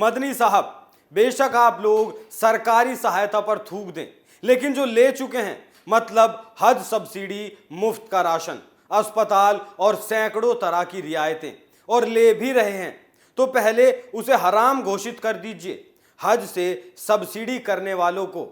मदनी साहब, बेशक आप लोग सरकारी सहायता पर थूक दें, लेकिन जो ले चुके हैं, मतलब हज सब्सिडी, मुफ्त का राशन, अस्पताल और सैकड़ों तरह की रियायतें, और ले भी रहे हैं, तो पहले उसे हराम घोषित कर दीजिए। हज से सब्सिडी करने वालों को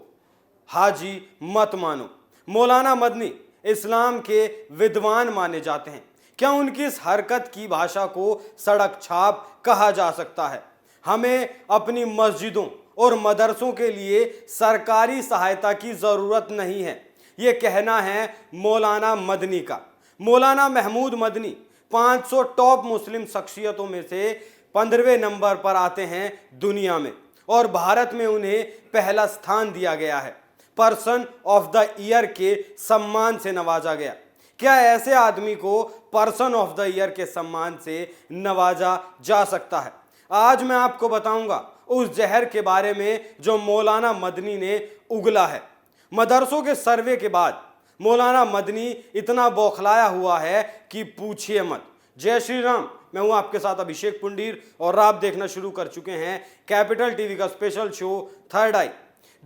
हाजी मत मानो। मौलाना मदनी इस्लाम के विद्वान माने जाते हैं, क्या उनकी इस हरकत की भाषा को सड़क छाप कहा जा सकता है? हमें अपनी मस्जिदों और मदरसों के लिए सरकारी सहायता की ज़रूरत नहीं है, ये कहना है मौलाना मदनी का। मौलाना महमूद मदनी 500 टॉप मुस्लिम शख्सियतों में से 15वें नंबर पर आते हैं दुनिया में, और भारत में उन्हें पहला स्थान दिया गया है। पर्सन ऑफ द ईयर के सम्मान से नवाजा गया। क्या ऐसे आदमी को पर्सन ऑफ द ईयर के सम्मान से नवाजा जा सकता है? आज मैं आपको बताऊंगा उस जहर के बारे में जो मौलाना मदनी ने उगला है। मदरसों के सर्वे के बाद मौलाना मदनी इतना बौखलाया हुआ है कि पूछिए मत। जय श्री राम, मैं हूं आपके साथ अभिषेक पुंडीर और आप देखना शुरू कर चुके हैं कैपिटल टीवी का स्पेशल शो थर्ड आई।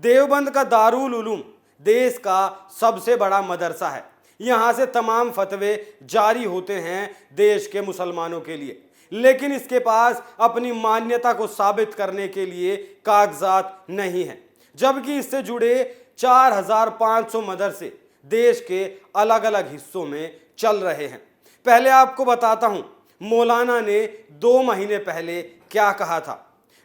देवबंद का दारुल उलूम देश का सबसे बड़ा मदरसा है। यहाँ से तमाम फतवे जारी होते हैं देश के मुसलमानों के लिए, लेकिन इसके पास अपनी मान्यता को साबित करने के लिए कागजात नहीं है, जबकि इससे जुड़े 4500 मदरसे देश के अलग अलग हिस्सों में चल रहे हैं। पहले आपको बताता हूं मौलाना ने 2 महीने पहले क्या कहा था।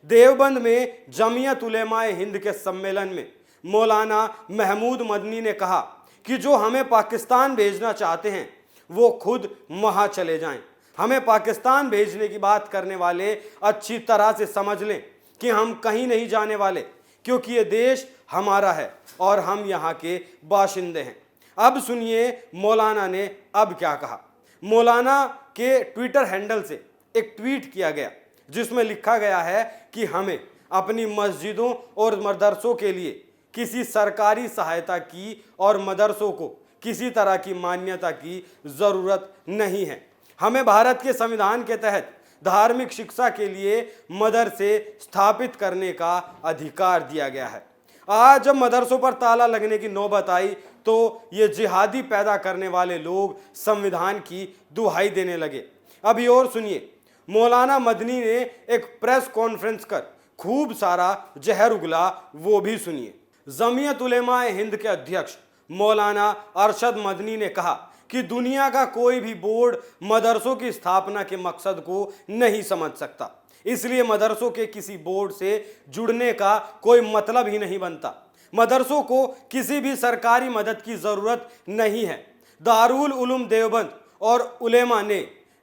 देवबंद में जमीयत उलेमाए हिंद के सम्मेलन में मौलाना महमूद मदनी ने कहा कि जो हमें पाकिस्तान भेजना चाहते हैं वो खुद वहां चले जाएं। हमें पाकिस्तान भेजने की बात करने वाले अच्छी तरह से समझ लें कि हम कहीं नहीं जाने वाले, क्योंकि ये देश हमारा है और हम यहाँ के बाशिंदे हैं। अब सुनिए मौलाना ने अब क्या कहा। मौलाना के ट्विटर हैंडल से एक ट्वीट किया गया जिसमें लिखा गया है कि हमें अपनी मस्जिदों और मदरसों के लिए किसी सरकारी सहायता की और मदरसों को किसी तरह की मान्यता की ज़रूरत नहीं है। हमें भारत के संविधान के तहत धार्मिक शिक्षा के लिए मदरसे स्थापित करने का अधिकार दिया गया है। आज जब मदरसों पर ताला लगने की नौबत आई तो ये जिहादी पैदा करने वाले लोग संविधान की दुहाई देने लगे। अभी और सुनिए, मौलाना मदनी ने एक प्रेस कॉन्फ्रेंस कर खूब सारा जहर उगला, वो भी सुनिए। जमीयत उलेमाए हिंद के अध्यक्ष मौलाना अरशद मदनी ने कहा कि दुनिया का कोई भी बोर्ड मदरसों की स्थापना के मकसद को नहीं समझ सकता, इसलिए मदरसों के किसी बोर्ड से जुड़ने का कोई मतलब ही नहीं बनता। मदरसों को किसी भी सरकारी मदद की ज़रूरत नहीं है। दारुल उलूम देवबंद और उलेमा ने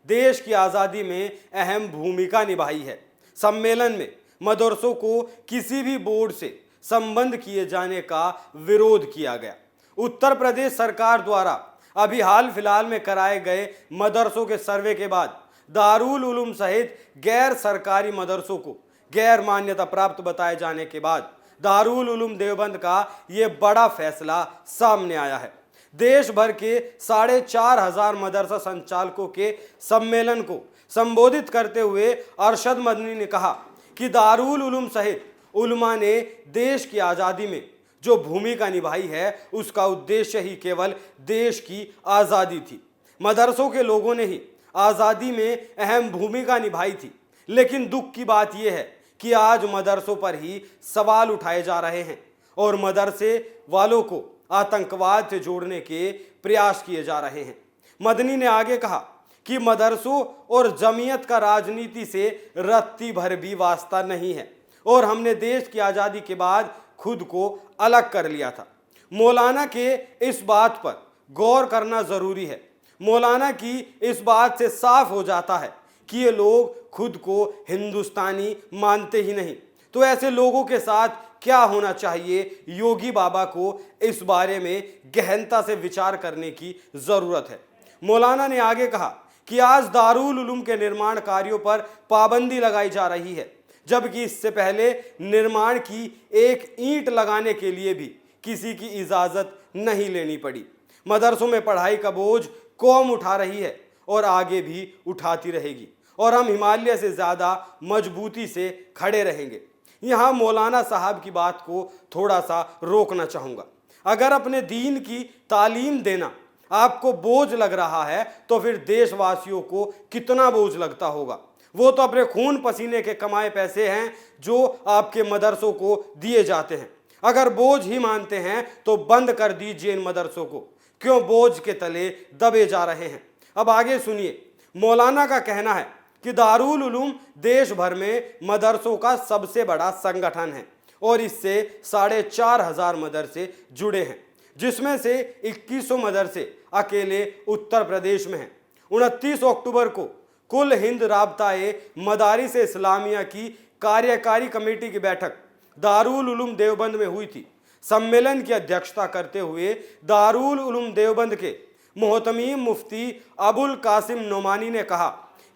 देश की आज़ादी में अहम भूमिका निभाई है। सम्मेलन में मदरसों को किसी भी बोर्ड से संबंध किए जाने का विरोध किया गया। उत्तर प्रदेश सरकार द्वारा अभी हाल फिलहाल में कराए गए मदरसों के सर्वे के बाद दारुल उलूम सहित गैर सरकारी मदरसों को गैर मान्यता प्राप्त बताए जाने के बाद दारुल उलूम देवबंद का ये बड़ा फैसला सामने आया है। देश भर के 4500 मदरसा संचालकों के सम्मेलन को संबोधित करते हुए अरशद मदनी ने कहा कि दारुल उलूम सहित उलमा ने देश की आज़ादी में जो भूमिका निभाई है उसका उद्देश्य ही केवल देश की आज़ादी थी। मदरसों के लोगों ने ही आज़ादी में अहम भूमिका निभाई थी, लेकिन दुख की बात यह है कि आज मदरसों पर ही सवाल उठाए जा रहे हैं और मदरसे वालों को आतंकवाद से जोड़ने के प्रयास किए जा रहे हैं। मदनी ने आगे कहा कि मदरसों और जमीयत का राजनीति से रत्ती भर भी वास्ता नहीं है और हमने देश की आज़ादी के बाद खुद को अलग कर लिया था। मौलाना के इस बात पर गौर करना ज़रूरी है। मौलाना की इस बात से साफ हो जाता है कि ये लोग खुद को हिंदुस्तानी मानते ही नहीं, तो ऐसे लोगों के साथ क्या होना चाहिए, योगी बाबा को इस बारे में गहनता से विचार करने की ज़रूरत है। मौलाना ने आगे कहा कि आज दारुल उलूम के निर्माण कार्यों पर पाबंदी लगाई जा रही है, जबकि इससे पहले निर्माण की एक ईंट लगाने के लिए भी किसी की इजाज़त नहीं लेनी पड़ी। मदरसों में पढ़ाई का बोझ कौम उठा रही है और आगे भी उठाती रहेगी, और हम हिमालय से ज़्यादा मजबूती से खड़े रहेंगे। यहाँ मौलाना साहब की बात को थोड़ा सा रोकना चाहूँगा। अगर अपने दीन की तालीम देना आपको बोझ लग रहा है तो फिर देशवासियों को कितना बोझ लगता होगा। वो तो अपने खून पसीने के कमाए पैसे हैं जो आपके मदरसों को दिए जाते हैं। अगर बोझ ही मानते हैं तो बंद कर दीजिए इन मदरसों को, क्यों बोझ के तले दबे जा रहे हैं। अब आगे सुनिए। मौलाना का कहना है कि दारुल उलूम देश भर में मदरसों का सबसे बड़ा संगठन है और इससे 4,500 मदरसे जुड़े हैं, जिसमें से 2100 मदरसे अकेले उत्तर प्रदेश में हैं। 29 अक्टूबर को कुल हिंद राब्ता-ए मदारिस इस्लामिया की कार्यकारी कमेटी की बैठक दारुल उलूम देवबंद में हुई थी। सम्मेलन की अध्यक्षता करते हुए दारुल उलूम देवबंद के मोहतमीम मुफ्ती अबुल कासिम नोमानी ने कहा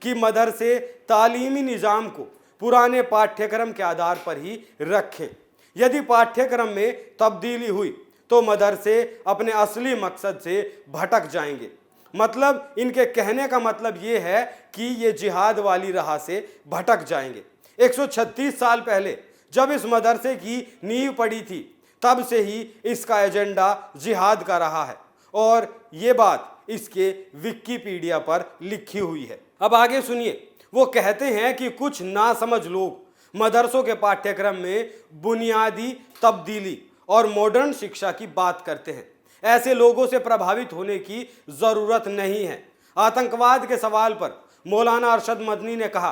कि मदरसे तालीमी निज़ाम को पुराने पाठ्यक्रम के आधार पर ही रखें। यदि पाठ्यक्रम में तब्दीली हुई तो मदरसे अपने असली मकसद से भटक जाएंगे। मतलब इनके कहने का मतलब ये है कि ये जिहाद वाली राह से भटक जाएंगे। 136 साल पहले जब इस मदरसे की नींव पड़ी थी तब से ही इसका एजेंडा जिहाद का रहा है और ये बात इसके विकिपीडिया पर लिखी हुई है। अब आगे सुनिए। वो कहते हैं कि कुछ नासमझ लोग मदरसों के पाठ्यक्रम में बुनियादी तब्दीली और मॉडर्न शिक्षा की बात करते हैं। ऐसे लोगों से प्रभावित होने की ज़रूरत नहीं है। आतंकवाद के सवाल पर मौलाना अरशद मदनी ने कहा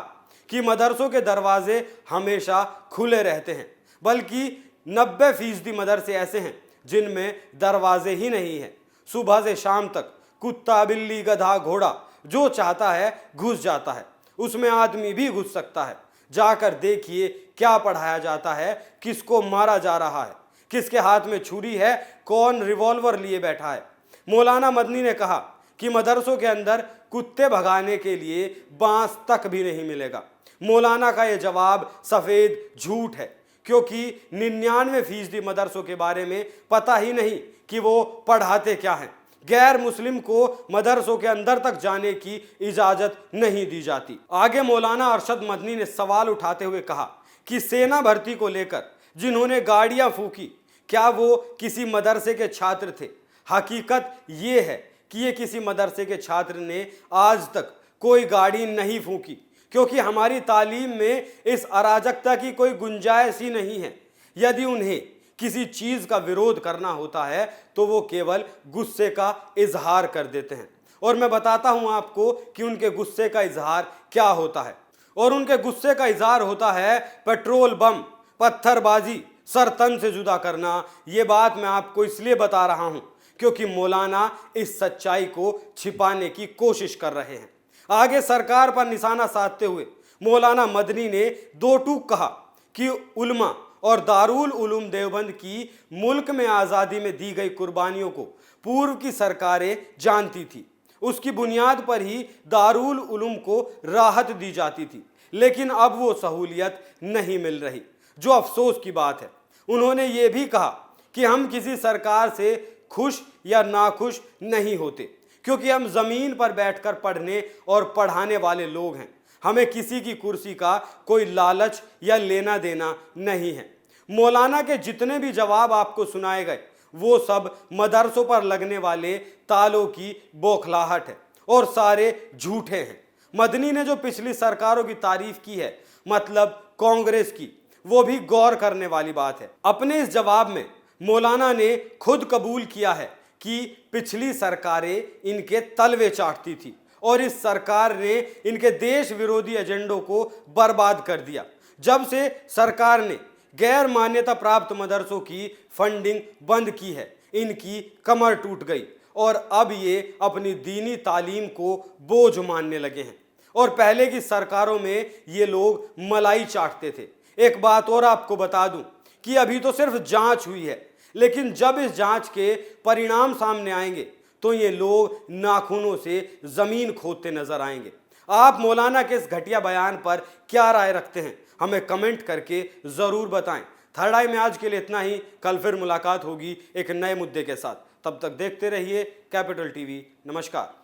कि मदरसों के दरवाजे हमेशा खुले रहते हैं, बल्कि 90% मदरसे ऐसे हैं जिनमें दरवाजे ही नहीं हैं। सुबह से शाम तक कुत्ता बिल्ली गधा घोड़ा जो चाहता है घुस जाता है, उसमें आदमी भी घुस सकता है। जाकर देखिए क्या पढ़ाया जाता है, किसको मारा जा रहा है, किसके हाथ में छुरी है, कौन रिवॉल्वर लिए बैठा है। मौलाना मदनी ने कहा कि मदरसों के अंदर कुत्ते भगाने के लिए बांस तक भी नहीं मिलेगा। मौलाना का यह जवाब सफ़ेद झूठ है, क्योंकि 99% मदरसों के बारे में पता ही नहीं कि वो पढ़ाते क्या हैं। गैर मुस्लिम को मदरसों के अंदर तक जाने की इजाज़त नहीं दी जाती। आगे मौलाना अरशद मदनी ने सवाल उठाते हुए कहा कि सेना भर्ती को लेकर जिन्होंने गाड़ियां फूंकी, क्या वो किसी मदरसे के छात्र थे? हकीकत ये है कि ये किसी मदरसे के छात्र ने आज तक कोई गाड़ी नहीं फूंकी, क्योंकि हमारी तालीम में इस अराजकता की कोई गुंजाइश ही नहीं है। यदि उन्हें किसी चीज़ का विरोध करना होता है तो वो केवल गुस्से का इजहार कर देते हैं। और मैं बताता हूं आपको कि उनके गुस्से का इजहार क्या होता है। और उनके गुस्से का इजहार होता है पेट्रोल बम, पत्थरबाजी, सर तन से जुदा करना। ये बात मैं आपको इसलिए बता रहा हूं क्योंकि मौलाना इस सच्चाई को छिपाने की कोशिश कर रहे हैं। आगे सरकार पर निशाना साधते हुए मौलाना मदनी ने दो टूक कहा कि उलमा और दारुल उलूम देवबंद की मुल्क में आज़ादी में दी गई कुर्बानियों को पूर्व की सरकारें जानती थी। उसकी बुनियाद पर ही दारुल उलूम को राहत दी जाती थी, लेकिन अब वो सहूलियत नहीं मिल रही, जो अफसोस की बात है। उन्होंने ये भी कहा कि हम किसी सरकार से खुश या नाखुश नहीं होते, क्योंकि हम ज़मीन पर बैठकर पढ़ने और पढ़ाने वाले लोग हैं। हमें किसी की कुर्सी का कोई लालच या लेना देना नहीं है। मौलाना के जितने भी जवाब आपको सुनाए गए वो सब मदरसों पर लगने वाले तालों की बौखलाहट है और सारे झूठे हैं। मदनी ने जो पिछली सरकारों की तारीफ की है, मतलब कांग्रेस की, वो भी गौर करने वाली बात है। अपने इस जवाब में मौलाना ने खुद कबूल किया है कि पिछली सरकारें इनके तलवे चाटती थी और इस सरकार ने इनके देश विरोधी एजेंडों को बर्बाद कर दिया। जब से सरकार ने गैर मान्यता प्राप्त मदरसों की फंडिंग बंद की है, इनकी कमर टूट गई और अब ये अपनी दीनी तालीम को बोझ मानने लगे हैं। और पहले की सरकारों में ये लोग मलाई चाटते थे। एक बात और आपको बता दूं कि अभी तो सिर्फ जांच हुई है, लेकिन जब इस जांच के परिणाम सामने आएंगे तो ये लोग नाखूनों से ज़मीन खोदते नजर आएंगे। आप मौलाना के इस घटिया बयान पर क्या राय रखते हैं, हमें कमेंट करके ज़रूर बताएं। थर्ड आई में आज के लिए इतना ही। कल फिर मुलाकात होगी एक नए मुद्दे के साथ। तब तक देखते रहिए कैपिटल टीवी। नमस्कार।